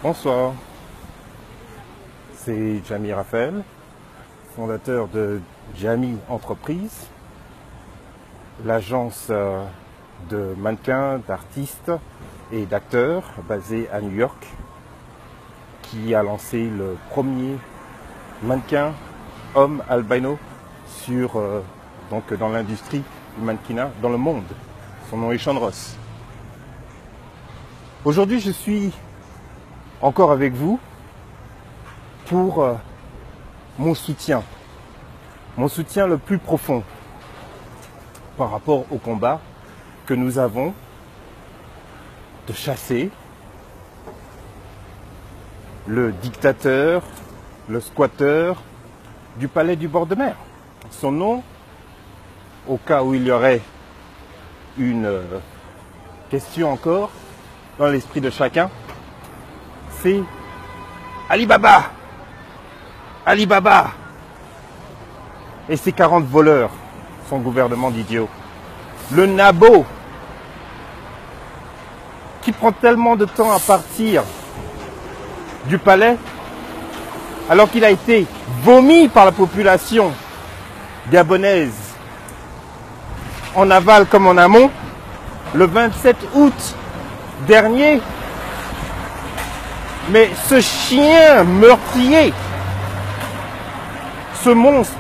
Bonsoir, c'est Jamy Raphaël, fondateur de Jamy Entreprise, l'agence de mannequins, d'artistes et d'acteurs basée à New York, qui a lancé le premier mannequin homme albino dans l'industrie du mannequinat dans le monde. Son nom est Sean Ross. Aujourd'hui, je suis encore avec vous pour mon soutien le plus profond par rapport au combat que nous avons de chasser le dictateur, le squatteur du palais du bord de mer. Son nom, au cas où il y aurait une question encore dans l'esprit de chacun, c'est Ali Baba. Ali Baba et ses 40 voleurs, son gouvernement d'idiots. Le nabo qui prend tellement de temps à partir du palais alors qu'il a été vomi par la population gabonaise en aval comme en amont le 27 août dernier. Mais ce chien meurtrier, ce monstre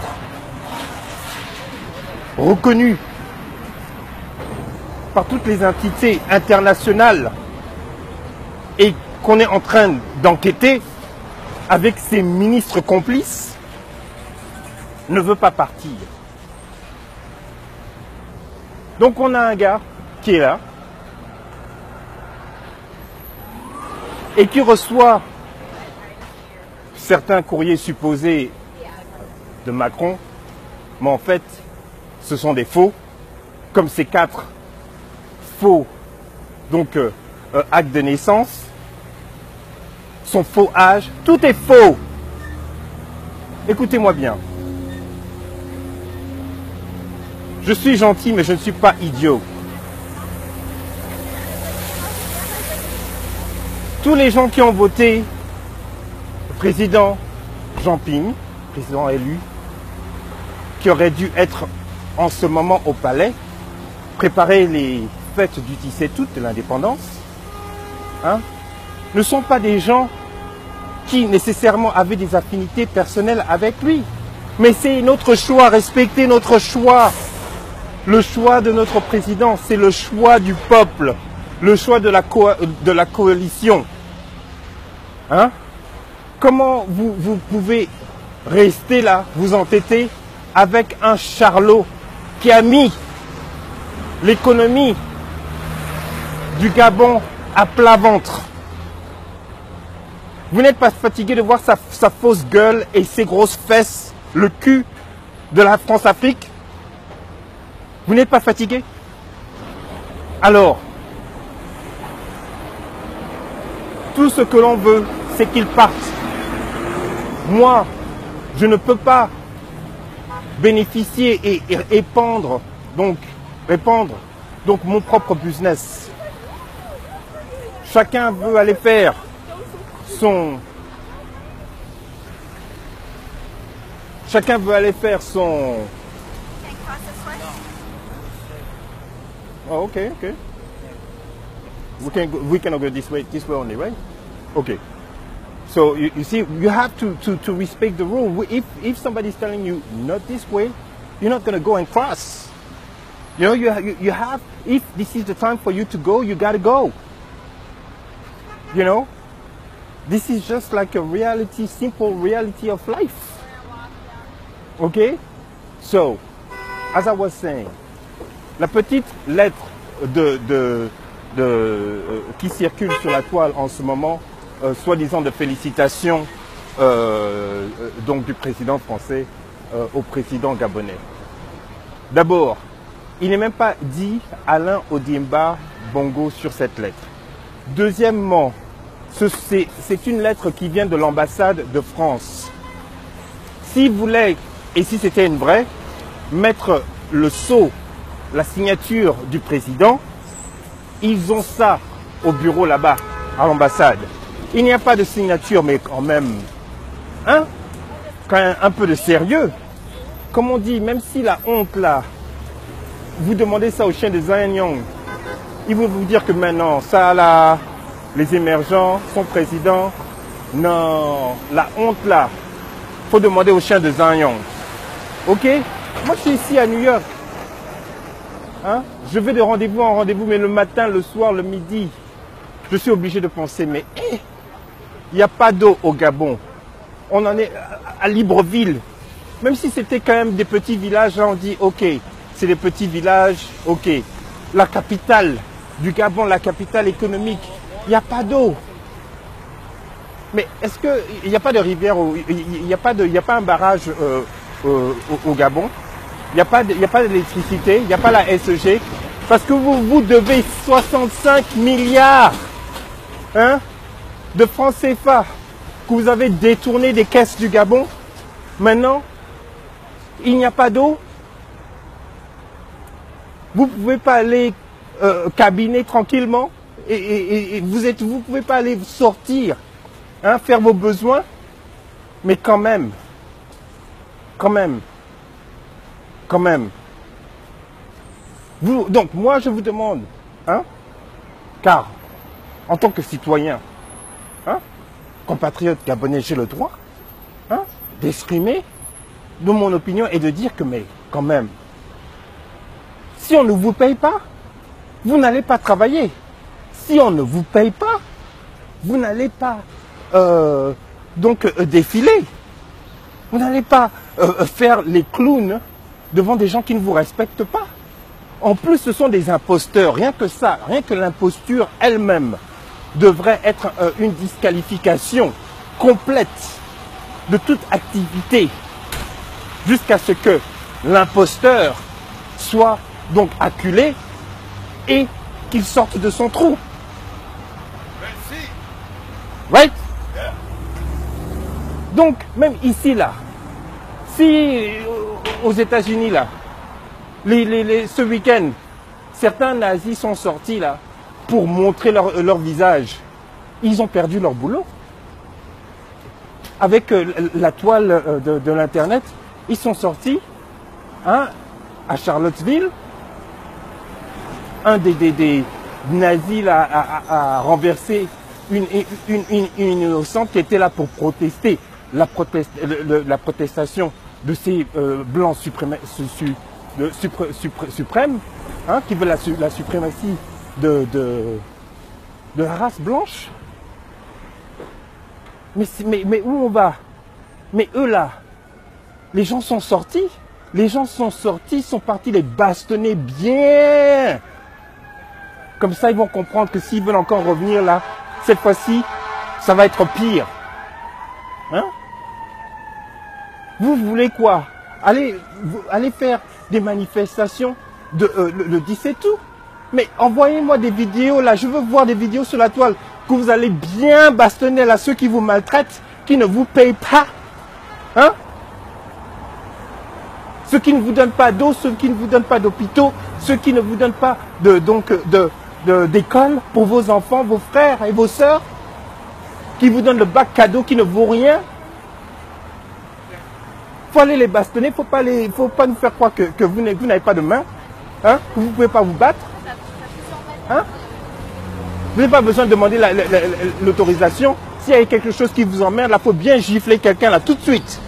reconnu par toutes les entités internationales et qu'on est en train d'enquêter avec ses ministres complices, ne veut pas partir. Donc on a un gars qui est là et qui reçoit certains courriers supposés de Macron, mais en fait, ce sont des faux, comme ces 4 faux actes de naissance, son faux âge, tout est faux. Écoutez-moi bien. Je suis gentil, mais je ne suis pas idiot. Tous les gens qui ont voté le président Jean Ping, président élu, qui aurait dû être en ce moment au palais, préparer les fêtes du 17 août de l'indépendance, ne sont pas des gens qui nécessairement avaient des affinités personnelles avec lui. Mais c'est notre choix, respecter notre choix. Le choix de notre président, c'est le choix du peuple, le choix de la coalition. Comment vous pouvez rester là, vous entêter avec un charlot qui a mis l'économie du Gabon à plat ventre? Vous n'êtes pas fatigué de voir sa fausse gueule et ses grosses fesses, le cul de la France-Afrique? Vous n'êtes pas fatigué? Alors, tout ce que l'on veut, c'est qu'il parte. Moi, je ne peux pas bénéficier et répandre mon propre business. Chacun veut aller faire son Oh, okay. We can go this way only, right? Okay. So you see, you have to respect the rule. If somebody's telling you not this way, you're not going to go and cross. You know, you have. If this is the time for you to go, you got to go. You know, this is just like a simple reality of life. Okay. So, as I was saying. La petite lettre qui circule sur la toile en ce moment, soi-disant de félicitations du président français au président gabonais. D'abord, il n'est même pas dit Alain Ondimba Bongo sur cette lettre. Deuxièmement, c'est une lettre qui vient de l'ambassade de France. S'il voulait, et si c'était une vraie, mettre le sceau, la signature du président, ils ont ça au bureau là-bas, à l'ambassade. Il n'y a pas de signature, mais quand même, hein, quand même un peu de sérieux. Comme on dit, même si la honte là, vous demandez ça aux chiens de Zion Young, ils vont vous dire que maintenant, ça là, les émergents, son président, non, la honte là, faut demander aux chiens de Zion Young. Ok? Moi je suis ici à New York. Hein? Je vais de rendez-vous en rendez-vous, mais le matin, le soir, le midi, je suis obligé de penser, mais il n'y a pas d'eau au Gabon. On en est à Libreville. Même si c'était quand même des petits villages, là on dit, ok, c'est des petits villages, ok. La capitale du Gabon, la capitale économique, il n'y a pas d'eau. Mais est-ce qu'il n'y a pas de rivière, il n'y a pas un barrage au Gabon? Il n'y a pas d'électricité, il n'y a pas la SEG, parce que vous devez 65 milliards, hein, de francs CFA que vous avez détourné des caisses du Gabon. Maintenant, il n'y a pas d'eau. Vous ne pouvez pas aller cabiner tranquillement et vous ne pouvez pas aller sortir, hein, faire vos besoins. Mais quand même. Donc moi je vous demande, hein, car en tant que citoyen, hein, compatriote gabonais, j'ai le droit, hein, d'exprimer de mon opinion et de dire que, mais quand même, si on ne vous paye pas, vous n'allez pas travailler. Si on ne vous paye pas, vous n'allez pas défiler. Vous n'allez pas faire les clowns devant des gens qui ne vous respectent pas. En plus, ce sont des imposteurs. Rien que ça, rien que l'imposture elle-même devrait être une disqualification complète de toute activité jusqu'à ce que l'imposteur soit donc acculé et qu'il sorte de son trou. Merci. Right? Yeah. Donc, même ici, là, si aux États-Unis, là, ce week-end, certains nazis sont sortis, là, pour montrer leur visage, ils ont perdu leur boulot. Avec la toile de l'Internet, ils sont sortis, hein, à Charlottesville. Un des nazis là, a renversé une innocente qui était là pour protester la protestation de ces blancs suprêmes, hein, qui veulent la suprématie de la race blanche. Mais où on va? Mais eux là, les gens sont sortis. Les gens sont sortis, sont partis les bastonner bien. Comme ça, ils vont comprendre que s'ils veulent encore revenir là, cette fois-ci, ça va être pire. Hein? Vous voulez quoi? Allez faire des manifestations le 17 août. Mais envoyez-moi des vidéos là, je veux voir des vidéos sur la toile que vous allez bien bastonner là ceux qui vous maltraitent, qui ne vous payent pas. Hein? Ceux qui ne vous donnent pas d'eau, ceux qui ne vous donnent pas d'hôpitaux, ceux qui ne vous donnent pas d'école pour vos enfants, vos frères et vos sœurs, qui vous donnent le bac cadeau qui ne vaut rien. Il faut aller les bastonner, faut pas nous faire croire que vous n'avez pas de main, hein, que vous ne pouvez pas vous battre. Hein? Vous n'avez pas besoin de demander l'autorisation. S'il y a quelque chose qui vous emmerde, là, il faut bien gifler quelqu'un là tout de suite.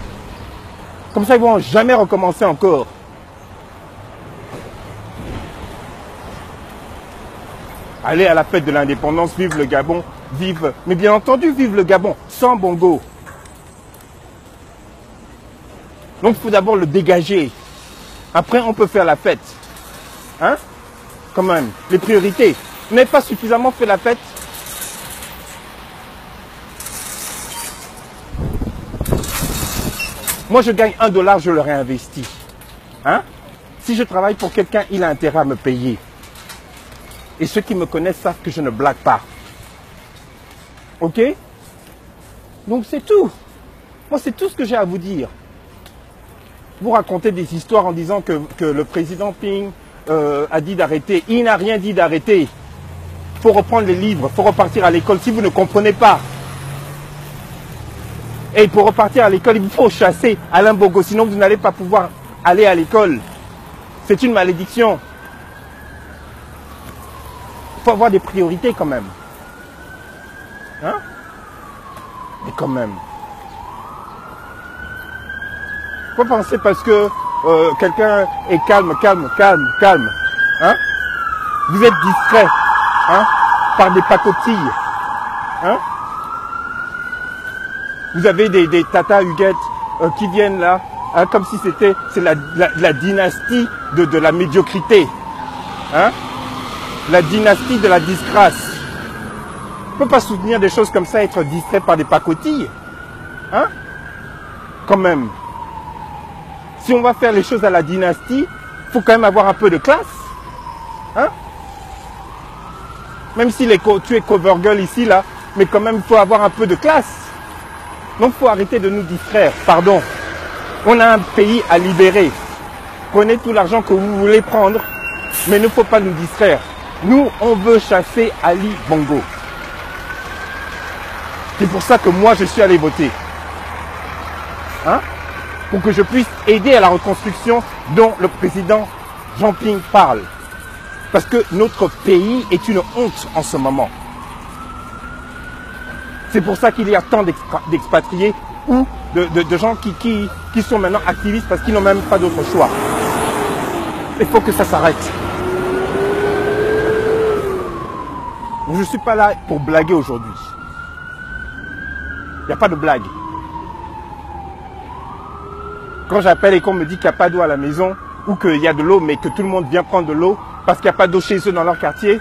Comme ça, ils ne vont jamais recommencer encore. Allez à la fête de l'indépendance, vive le Gabon, vive, mais bien entendu, vive le Gabon, sans bongo. Donc, il faut d'abord le dégager. Après, on peut faire la fête. Hein? Quand même, les priorités. Vous n'avez pas suffisamment fait la fête. Moi, je gagne $1, je le réinvestis. Hein? Si je travaille pour quelqu'un, il a intérêt à me payer. Et ceux qui me connaissent savent que je ne blague pas. Ok? Donc c'est tout. Moi, c'est tout ce que j'ai à vous dire. Vous racontez des histoires en disant que le président Ping a dit d'arrêter. Il n'a rien dit d'arrêter. Il faut reprendre les livres, il faut repartir à l'école. Si vous ne comprenez pas Et pour repartir à l'école, il faut chasser Alain Bongo, sinon vous n'allez pas pouvoir aller à l'école. C'est une malédiction. Il faut avoir des priorités quand même. Hein? Mais quand même. Il faut penser parce que quelqu'un est calme. Hein? Vous êtes distrait, hein? Par des pacotilles. Hein? Vous avez des tata huguettes qui viennent là, hein, comme si c'est la dynastie de la médiocrité. Hein? La dynastie de la disgrâce. On ne peut pas soutenir des choses comme ça, être distrait par des pacotilles. Hein? Quand même. Si on va faire les choses à la dynastie, il faut quand même avoir un peu de classe. Hein? Même si tu es cover girl ici, là, mais quand même, il faut avoir un peu de classe. Donc, il faut arrêter de nous distraire. Pardon. On a un pays à libérer. Prenez tout l'argent que vous voulez prendre, mais il ne faut pas nous distraire. Nous, on veut chasser Ali Bongo. C'est pour ça que moi, je suis allé voter. Hein? Pour que je puisse aider à la reconstruction dont le président Jean-Ping parle. Parce que notre pays est une honte en ce moment. C'est pour ça qu'il y a tant d'expatriés ou de gens qui sont maintenant activistes parce qu'ils n'ont même pas d'autre choix. Il faut que ça s'arrête. Je ne suis pas là pour blaguer aujourd'hui. Il n'y a pas de blague. Quand j'appelle et qu'on me dit qu'il n'y a pas d'eau à la maison, ou qu'il y a de l'eau, mais que tout le monde vient prendre de l'eau, parce qu'il n'y a pas d'eau chez eux dans leur quartier,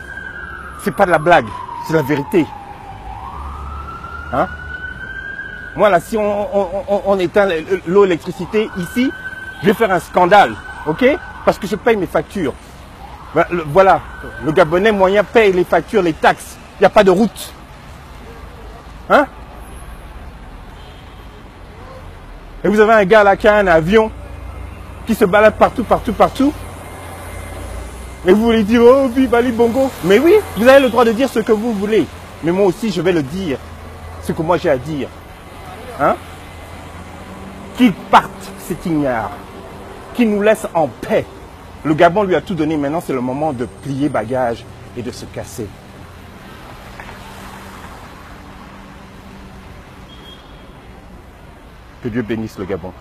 c'est pas de la blague, c'est la vérité. Hein? Moi là, si on éteint l'eau, l'électricité ici, je vais faire un scandale, ok? Parce que je paye mes factures. Voilà, le Gabonais moyen paye les factures, les taxes. Il n'y a pas de route. Hein? Et vous avez un gars là qui a un avion, qui se balade partout. Et vous voulez dire, oh, vive Ali Bongo. Mais oui, vous avez le droit de dire ce que vous voulez. Mais moi aussi, je vais le dire. Ce que moi j'ai à dire. Hein? Qu'il parte, cet ignare. Qu'il nous laisse en paix. Le Gabon lui a tout donné. Maintenant, c'est le moment de plier bagages et de se casser. Que Dieu bénisse le Gabon.